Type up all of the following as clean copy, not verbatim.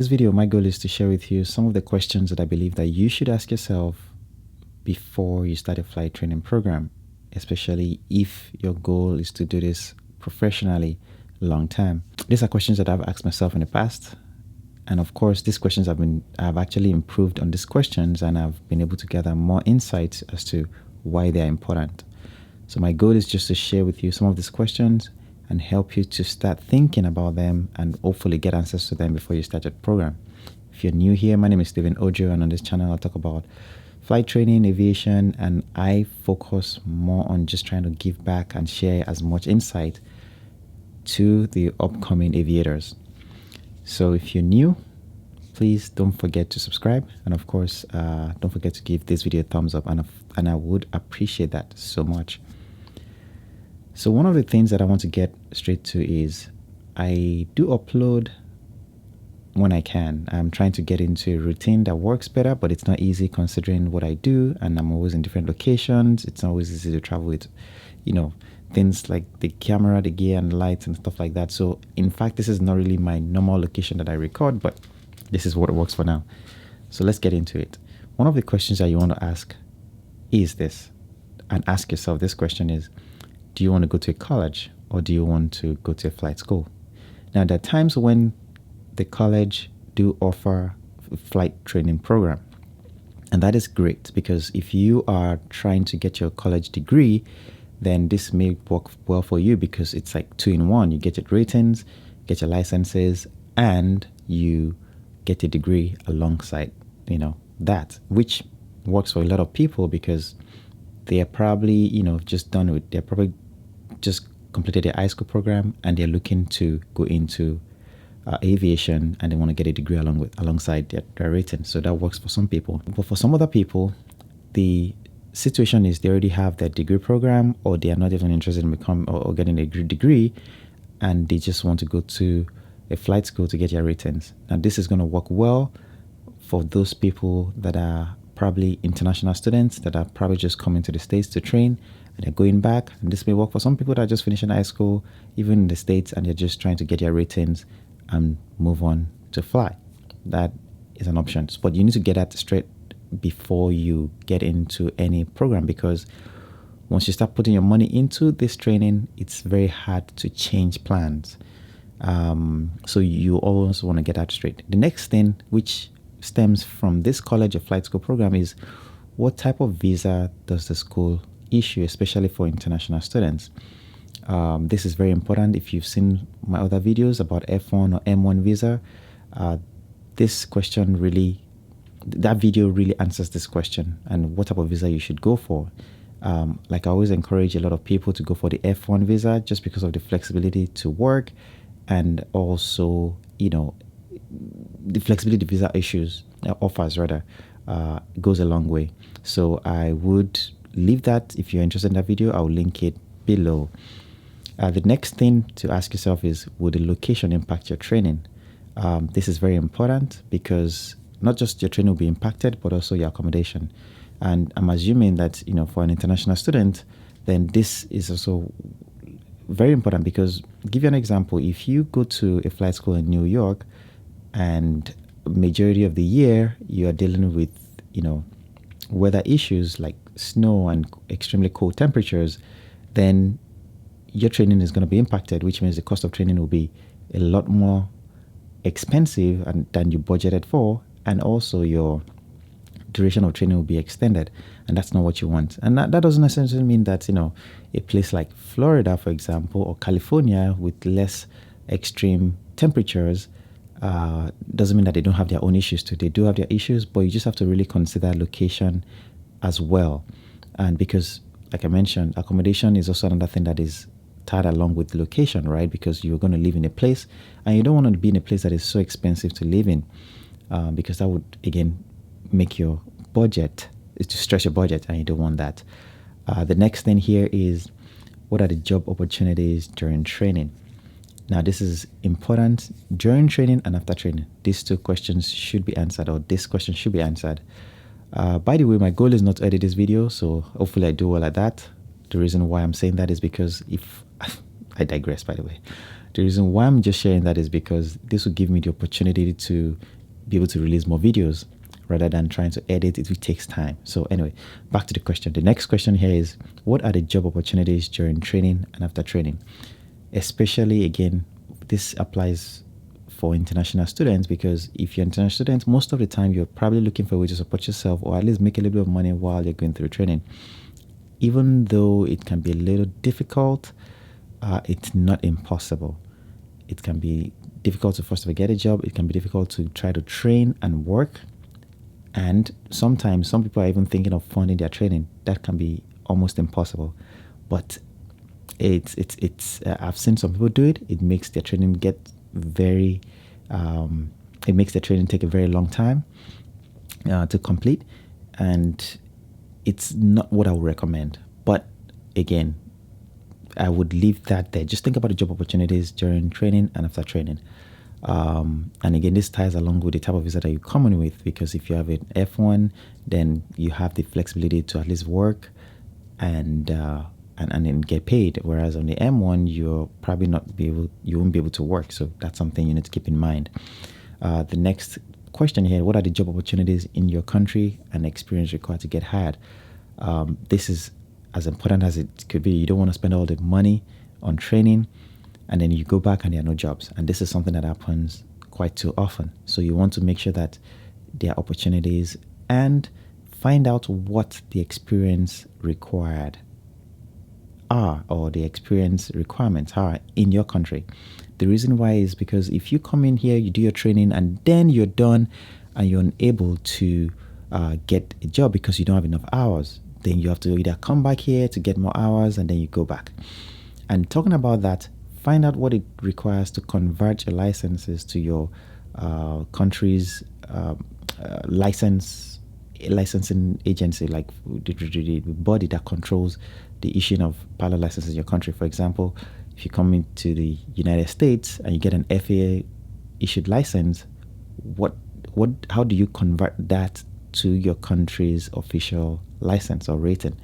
This video, my goal is to share with you some of the questions that I believe that you should ask yourself before you start a flight training program, especially if your goal is to do this professionally long term. These are questions that I've asked myself in the past. And of course, these questions I've actually improved on these questions, and I've been able to gather more insights as to why they are important. So my goal is just to share with you some of these questions and help you to start thinking about them and hopefully get answers to them before you start your program. If you're new here, my name is Stephen Ojo, and on this channel I'll talk about flight training, aviation, and I focus more on just trying to give back and share as much insight to the upcoming aviators. So if you're new, please don't forget to subscribe, and of course don't forget to give this video a thumbs up, and I would appreciate that so much. So one of the things that I want to get straight to is I do upload when I can. I'm trying to get into a routine that works better, but it's not easy considering what I do, and I'm always in different locations. It's not always easy to travel with, things like the camera, the gear, and the lights and stuff like that. So in fact, this is not really my normal location that I record, but this is what works for now. So let's get into it. One of the questions that you want to ask is this, and ask yourself this question is, do you want to go to a college or do you want to go to a flight school? Now, there are times when the college do offer a flight training program, and that is great because if you are trying to get your college degree, then this may work well for you because it's like 2-in-1. You get your ratings, get your licenses, and you get a degree alongside, that, which works for a lot of people because they are probably, they're probably just completed their high school program and they're looking to go into aviation, and they want to get a degree alongside their rating. So that works for some people. But for some other people, the situation is they already have their degree program, or they are not even interested in getting a degree, and they just want to go to a flight school to get their ratings. Now, this is going to work well for those people that are probably international students that are probably just coming to the States to train and they're going back. And this may work for some people that are just finishing high school, even in the States, and they're just trying to get their ratings and move on to fly. That is an option. But you need to get that straight before you get into any program, because once you start putting your money into this training, it's very hard to change plans. So you always want to get that straight. The next thing, which stems from this college or flight school program, is what type of visa does the school issue, especially for international students. This is very important. If you've seen my other videos about F1 or M1 visa, this question that video really answers this question and what type of visa you should go for. Like I always encourage a lot of people to go for the F1 visa just because of the flexibility to work, and also, the flexibility visa offers goes a long way. So I would leave that. If you're interested in that video, I'll link it below. The next thing to ask yourself is, would the location impact your training? This is very important because not just your training will be impacted, but also your accommodation. And I'm assuming that, for an international student, then this is also very important because, give you an example, if you go to a flight school in New York and majority of the year you are dealing with, weather issues like snow and extremely cold temperatures, then your training is going to be impacted, which means the cost of training will be a lot more expensive than you budgeted for, and also your duration of training will be extended, and that's not what you want. And that doesn't necessarily mean that a place like Florida, for example, or California with less extreme temperatures doesn't mean that they don't have their own issues too. They do have their issues, but you just have to really consider location as well. And because, like I mentioned, accommodation is also another thing that is tied along with the location, right? Because you're going to live in a place, and you don't want to be in a place that is so expensive to live in, because that would again make your budget, to stretch your budget, and you don't want that. The next thing here is, what are the job opportunities during training? Now, this is important during training and after training. These two questions should be answered, or this question should be answered. By the way, my goal is not to edit this video, so hopefully I do well at that. The reason why I'm saying that is because I digress, by the way. The reason why I'm just sharing that is because this will give me the opportunity to be able to release more videos rather than trying to edit it, which takes time. So anyway, back to the question. The next question here is, what are the job opportunities during training and after training? Especially, again, this applies for international students, because if you're an international student, most of the time you're probably looking for a way to support yourself or at least make a little bit of money while you're going through training. Even though it can be a little difficult, it's not impossible. It can be difficult to first of all get a job. It can be difficult to try to train and work. And sometimes some people are even thinking of funding their training. That can be almost impossible. But it's I've seen some people do it. It makes their training it makes the training take a very long time to complete, and it's not what I would recommend. But again, I would leave that there. Just think about the job opportunities during training and after training. And again, this ties along with the type of visa that you come in with, because if you have an F1, then you have the flexibility to at least work and then get paid. Whereas on the M1, you'll probably you won't be able to work. So that's something you need to keep in mind. The next question here: what are the job opportunities in your country and experience required to get hired? This is as important as it could be. You don't want to spend all the money on training and then you go back and there are no jobs. And this is something that happens quite too often. So you want to make sure that there are opportunities and find out what the experience required are, or the experience requirements are in your country. The reason why is because if you come in here, you do your training, and then you're done and you're unable to get a job because you don't have enough hours, then you have to either come back here to get more hours and then you go back. And talking about that, find out what it requires to convert your licenses to your country's licensing agency, like the body that controls the issuing of pilot licenses in your country. For example, if you come into the United States and you get an FAA issued license, how do you convert that to your country's official license or rating?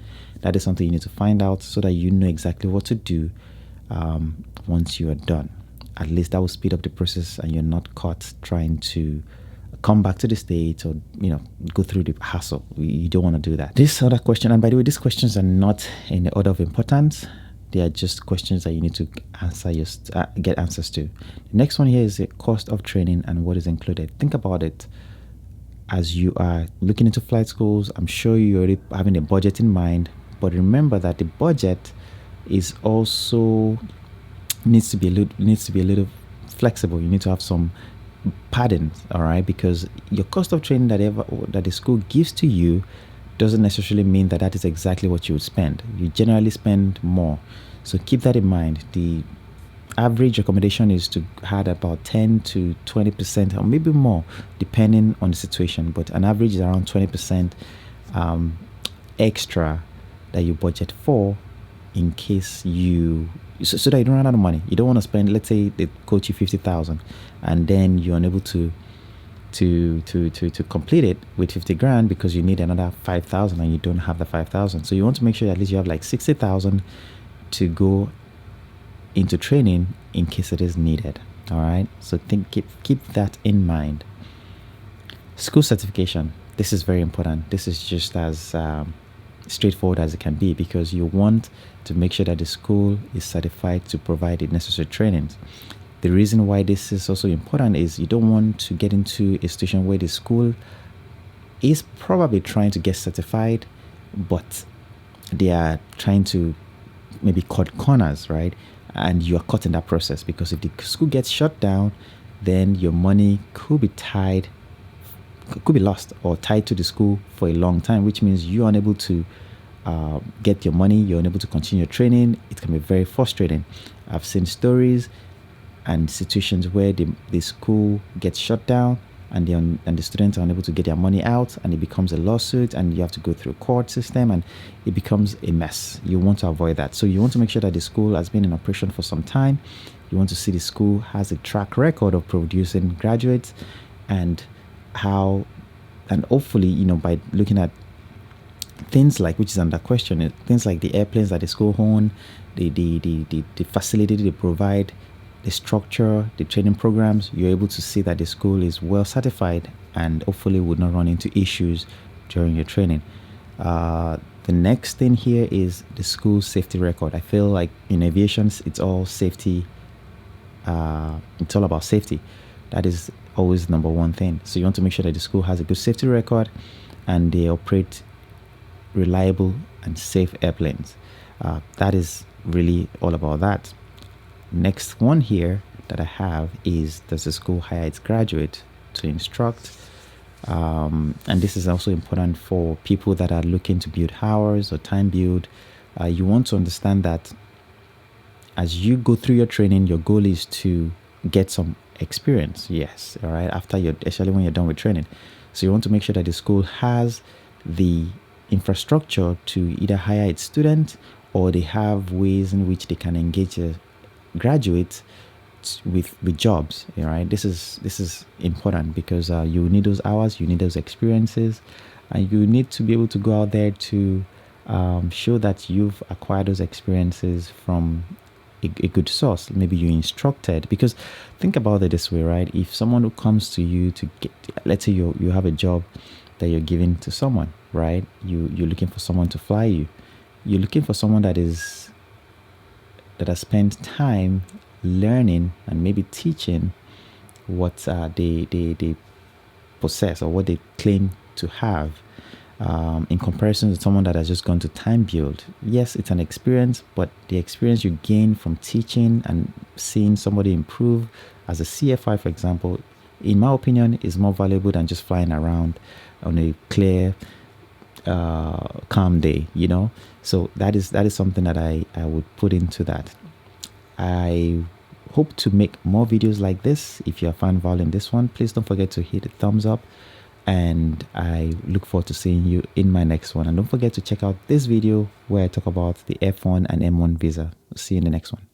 That is something you need to find out so that you know exactly what to do once you are done. At least that will speed up the process and you're not caught trying to come back to the States or go through the hassle. You don't want to do that. This other question, and by the way, these questions are not in the order of importance. They are just questions that you need to get answers to. The next one here is the cost of training and what is included. Think about it as you are looking into flight schools. I'm sure you're already having a budget in mind, but remember that the budget is also needs to be a little flexible. You need to have some padding, all right? Because your cost of training that the school gives to you doesn't necessarily mean that is exactly what you would spend. You generally spend more, so keep that in mind. The average accommodation is to add about 10 to 20%, or maybe more, depending on the situation. But an average is around 20% extra that you budget for, in case so that you don't run out of money. You don't want to spend, let's say they quote you 50,000 and then you're unable to complete it with 50 grand because you need another 5,000 and you don't have the 5,000. So you want to make sure at least you have like 60,000 to go into training in case it is needed. All right. So keep that in mind. School certification. This is very important. This is just as straightforward as it can be, because you want to make sure that the school is certified to provide the necessary trainings. The reason why this is also important is you don't want to get into a situation where the school is probably trying to get certified, but they are trying to maybe cut corners, right? And you are caught in that process, because if the school gets shut down, then your money could be lost or tied to the school for a long time, which means you're unable to get your money, you're unable to continue your training. It can be very frustrating. I've seen stories and situations where the school gets shut down and the students are unable to get their money out, and it becomes a lawsuit and you have to go through a court system and it becomes a mess. You want to avoid that. So you want to make sure that the school has been in operation for some time. You want to see the school has a track record of producing graduates, and hopefully, by looking at things like, which is under question, things like the airplanes that the school own, the facility they provide, the structure, the training programs, you're able to see that the school is well certified and hopefully would not run into issues during your training. The next thing here is the school safety record. I feel like in aviation, it's all safety. It's all about safety. That is always number one thing. So you want to make sure that the school has a good safety record and they operate reliable and safe airplanes. That is really all about that. Next one here that I have is, does the school hire its graduate to instruct? And this is also important for people that are looking to build hours or time build. You want to understand that as you go through your training, your goal is to get some experience. Yes, all right. After you're, especially when you're done with training, so you want to make sure that the school has the infrastructure to either hire its student, or they have ways in which they can engage a graduate with jobs. All right. This is important because you need those hours, you need those experiences, and you need to be able to go out there to show that you've acquired those experiences from a good source. Maybe you instructed, because think about it this way, right? If someone who comes to you to get, let's say you have a job that you're giving to someone, right? You're looking for someone to fly you. You're looking for someone that has spent time learning and maybe teaching what they possess or what they claim to have, in comparison to someone that has just gone to time build. Yes, it's an experience, but the experience you gain from teaching and seeing somebody improve as a CFI, for example, in my opinion, is more valuable than just flying around on a clear, calm day, So that is something that I would put into that. I hope to make more videos like this. If you have found value in this one, please don't forget to hit the thumbs up. And I look forward to seeing you in my next one. And don't forget to check out this video where I talk about the F1 and M1 visa. See you in the next one.